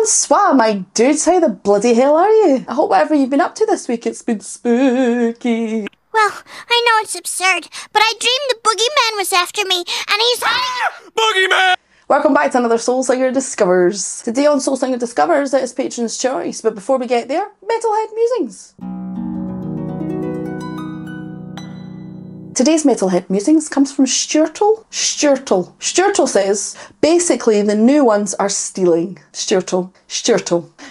Bonsoir, my dudes, how the bloody hell are you? I hope whatever you've been up to this week, it's been spooky. Well, I know it's absurd, but I dreamed the boogeyman was after me, and he's... Boogeyman! Welcome back to another Soul Singer Discovers. Today on Soul Singer Discovers, it is Patron's Choice, but before we get there, Metalhead Musings. Today's Metalhead Musings comes from Sturtle. Sturtle says, basically the new ones are stealing. Sturtle.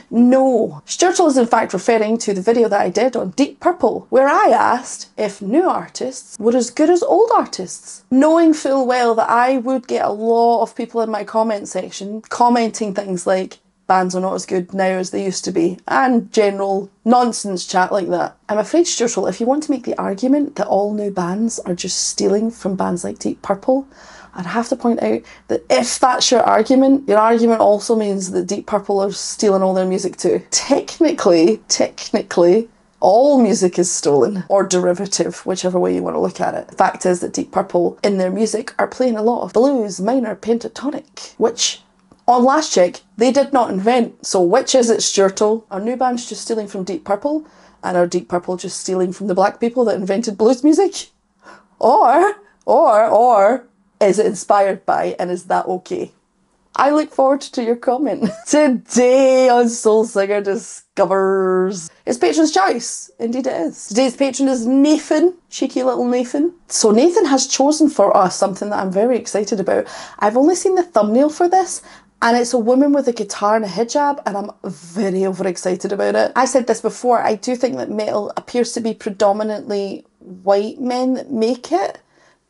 No. Sturtle is in fact referring to the video that I did on Deep Purple, where I asked if new artists were as good as old artists. Knowing full well that I would get a lot of people in my comment section commenting things like, bands are not as good now as they used to be, and general nonsense chat like that. I'm afraid, Sturtle, if you want to make the argument that all new bands are just stealing from bands like Deep Purple, I'd have to point out that if that's your argument also means that Deep Purple are stealing all their music too. Technically, all music is stolen, or derivative, whichever way you want to look at it. The fact is that Deep Purple, in their music, are playing a lot of blues, minor pentatonic, which, on last check, they did not invent. So which is it, Sturtle? Are new bands just stealing from Deep Purple? And are Deep Purple just stealing from the black people that invented blues music? Or is it inspired by, and is that okay? I look forward to your comment. Today on Soul Singer Discovers, it's Patron's Choice. Indeed it is. Today's patron is Nathan. Cheeky little Nathan. So Nathan has chosen for us something that I'm very excited about. I've only seen the thumbnail for this, and it's a woman with a guitar and a hijab, and I'm very overexcited about it. I said this before, I do think that metal appears to be predominantly white men that make it,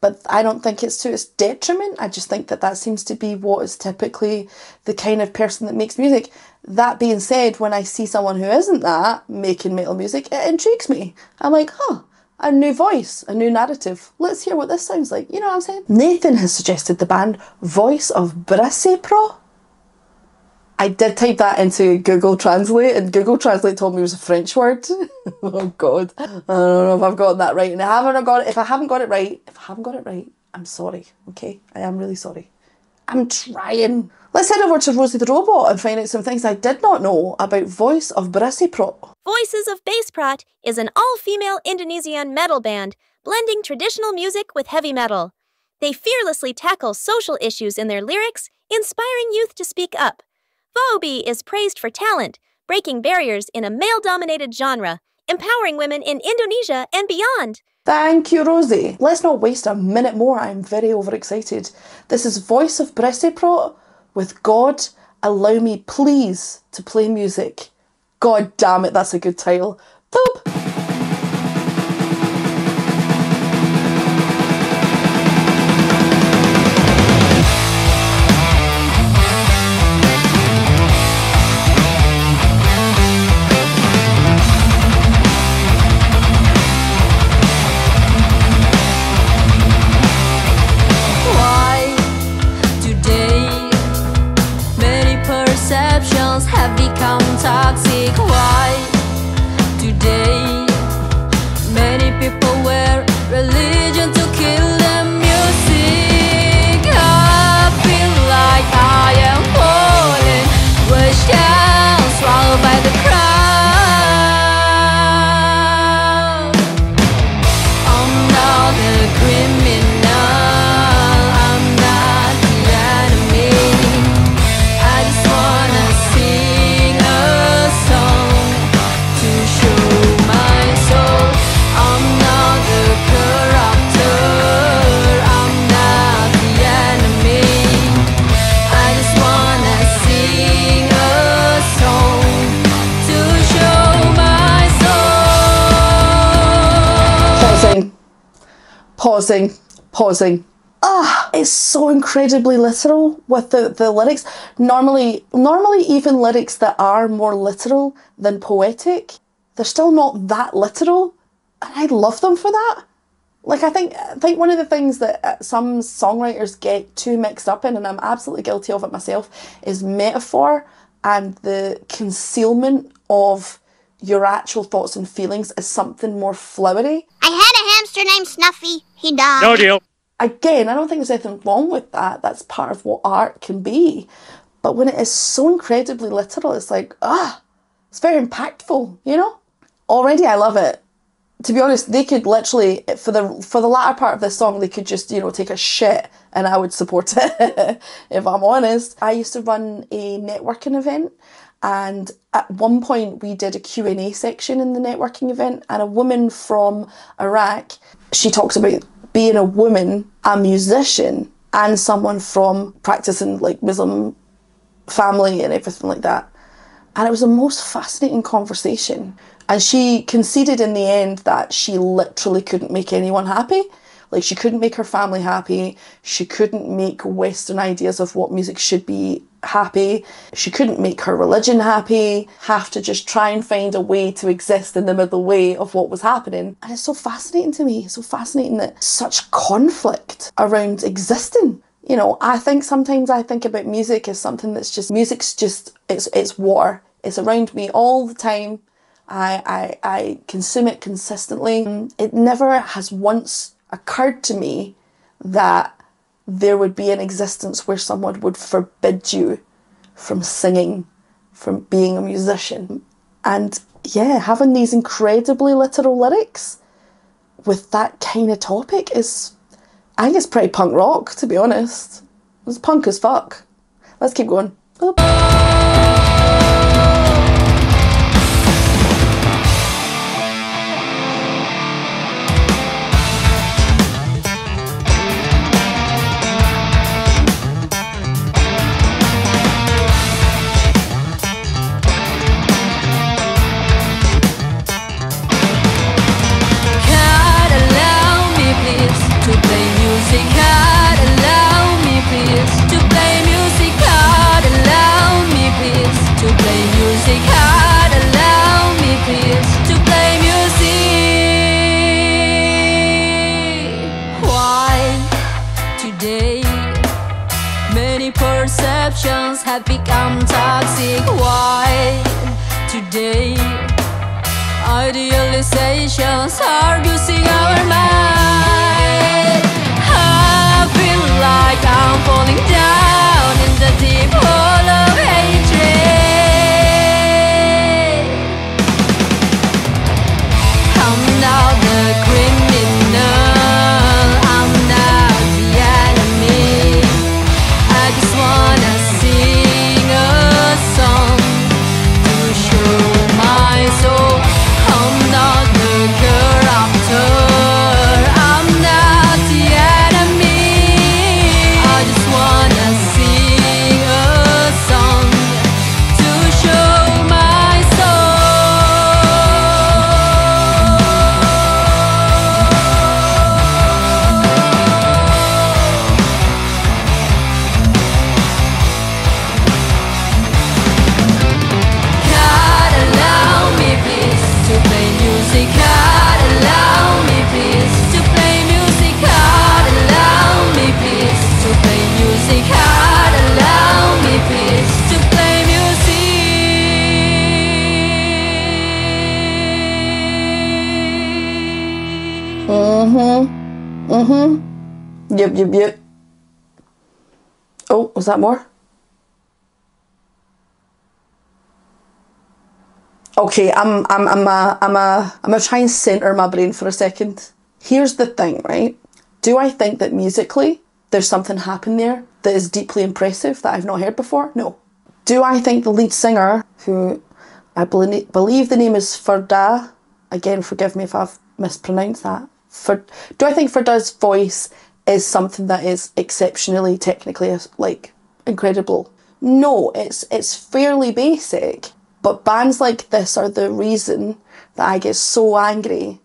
but I don't think it's to its detriment. I just think that that seems to be what is typically the kind of person that makes music. That being said, when I see someone who isn't that making metal music, it intrigues me. I'm like, a new voice, a new narrative. Let's hear what this sounds like. You know what I'm saying? Nathan has suggested the band Voice of BACEPROT. I did type that into Google Translate, and Google Translate told me it was a French word. Oh God. I don't know if I've gotten that right. And if I haven't got it right, I'm sorry, okay? I am really sorry. I'm trying. Let's head over to Rosie the Robot and find out some things I did not know about Voice of BACEPROT. Voices of BACEPROT is an all-female Indonesian metal band blending traditional music with heavy metal. They fearlessly tackle social issues in their lyrics, inspiring youth to speak up. Vobi is praised for talent, breaking barriers in a male-dominated genre, empowering women in Indonesia and beyond. Thank you, Rosie. Let's not waste a minute more. I'm very overexcited. This is Voice of BACEPROT with God, Allow Me Please to Play Music. God damn it, that's a good title. Boop! Have become toxic. Why today many people wear religion to kill the music? I feel like I am falling, pushed down, swallowed by the crowd. I'm not a criminal, I'm not the enemy. I just wanna sing a song to show my soul. I'm not the corrupter, I'm not the enemy. I just wanna sing a song to show my soul. Pausing. It's so incredibly literal with the lyrics. Normally even lyrics that are more literal than poetic, they're still not that literal, and I love them for that. Like, I think one of the things that some songwriters get too mixed up in, and I'm absolutely guilty of it myself, is metaphor and the concealment of your actual thoughts and feelings as something more flowery. I had a hamster named Snuffy. He died. No deal. Again, I don't think there's anything wrong with that. That's part of what art can be. But when it is so incredibly literal, it's like, it's very impactful, you know? Already I love it. To be honest, they could literally, for the latter part of this song, they could just, you know, take a shit and I would support it, if I'm honest. I used to run a networking event, and at one point we did a Q&A section in the networking event, and a woman from Iraq, she talks about being a woman, a musician, and someone from practicing like Muslim family and everything like that. And it was the most fascinating conversation. And she conceded in the end that she literally couldn't make anyone happy. Like, she couldn't make her family happy. She couldn't make Western ideas of what music should be happy. She couldn't make her religion happy. Have to just try and find a way to exist in the middle way of what was happening. And it's so fascinating to me. It's so fascinating that such conflict around existing. You know, I think sometimes I think about music as something that's just, music's just, it's water. It's around me all the time. I consume it consistently. It never has once occurred to me that there would be an existence where someone would forbid you from singing, from being a musician. And yeah, having these incredibly literal lyrics with that kind of topic is, I think it's pretty punk rock, to be honest. It's punk as fuck. Let's keep going. Perceptions have become toxic. Why today idealizations are abusing our mind? I feel like I'm falling down in the deep hole of hatred. I'm not the criminal, I'm not the enemy. I just wanna sing a song to show my soul. I'm not the corruptor, I'm not the enemy. I just wanna sing a song to show my Yep. Oh, was that more? Okay, I'm gonna try and centre my brain for a second. Here's the thing, right? Do I think that musically there's something happened there that is deeply impressive that I've not heard before? No. Do I think the lead singer, who I believe the name is Ferda, again, forgive me if I've mispronounced that. Do I think Ferda's voice is something that is exceptionally technically like incredible? No, it's fairly basic. But bands like this are the reason that I get so angry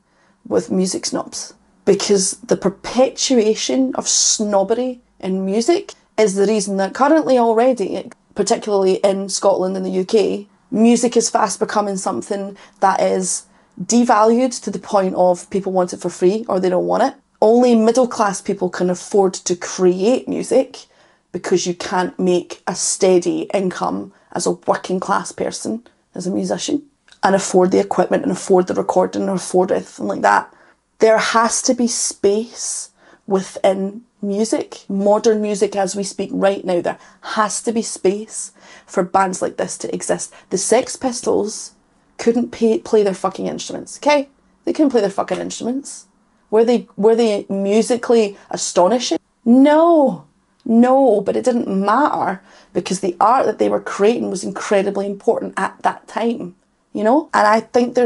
with music snobs. Because the perpetuation of snobbery in music is the reason that currently already, particularly in Scotland and the UK, music is fast becoming something that is devalued to the point of people want it for free or they don't want it. Only middle class people can afford to create music because you can't make a steady income as a working class person, as a musician, and afford the equipment and afford the recording and afford everything like that. There has to be space within music, modern music as we speak right now. There has to be space for bands like this to exist. The Sex Pistols couldn't play their fucking instruments, okay? They couldn't play their fucking instruments. Were they musically astonishing? No, but it didn't matter because the art that they were creating was incredibly important at that time, you know? And I think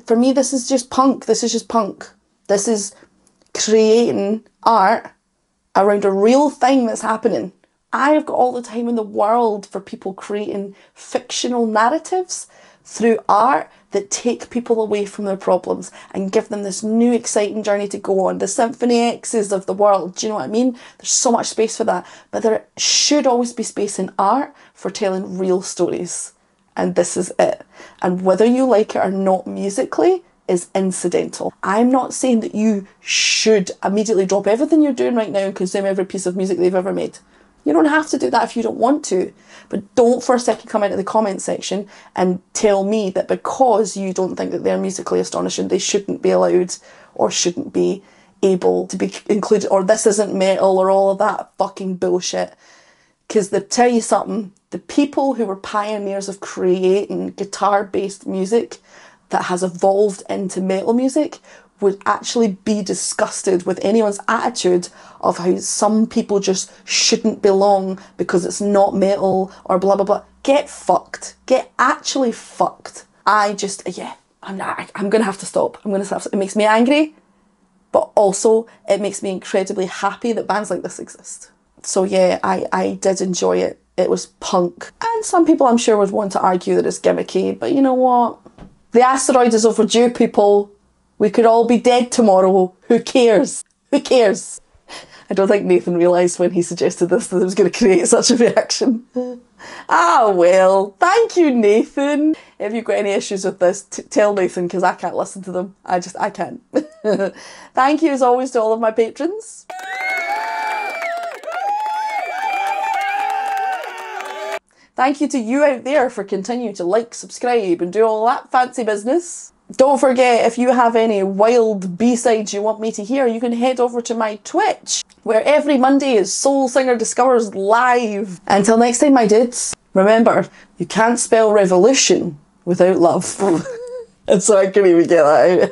for me, this is just punk. This is just punk. This is creating art around a real thing that's happening. I've got all the time in the world for people creating fictional narratives through art that take people away from their problems and give them this new exciting journey to go on. The Symphony X's of the world, do you know what I mean? There's so much space for that. But there should always be space in art for telling real stories. And this is it. And whether you like it or not musically is incidental. I'm not saying that you should immediately drop everything you're doing right now and consume every piece of music they've ever made. You don't have to do that if you don't want to. But don't for a second come into the comment section and tell me that because you don't think that they're musically astonishing, they shouldn't be allowed or shouldn't be able to be included, or this isn't metal, or all of that fucking bullshit. Because they tell you something, the people who were pioneers of creating guitar-based music that has evolved into metal music would actually be disgusted with anyone's attitude of how some people just shouldn't belong because it's not metal or blah, blah, blah. Get fucked. Get actually fucked. I'm going to have to stop. It makes me angry, but also it makes me incredibly happy that bands like this exist. So yeah, I did enjoy it. It was punk. And some people I'm sure would want to argue that it's gimmicky, but you know what? The asteroid is overdue, people. We could all be dead tomorrow. Who cares? Who cares? I don't think Nathan realised when he suggested this that it was going to create such a reaction. Ah, well, thank you, Nathan. If you've got any issues with this, tell Nathan, because I can't listen to them. I can't. Thank you, as always, to all of my patrons. Thank you to you out there for continuing to like, subscribe, and do all that fancy business. Don't forget, if you have any wild B-sides you want me to hear, you can head over to my Twitch, where every Monday is Soul Singer Discovers live. Until next time, my dudes, remember, you can't spell revolution without love. And so I couldn't even get that out.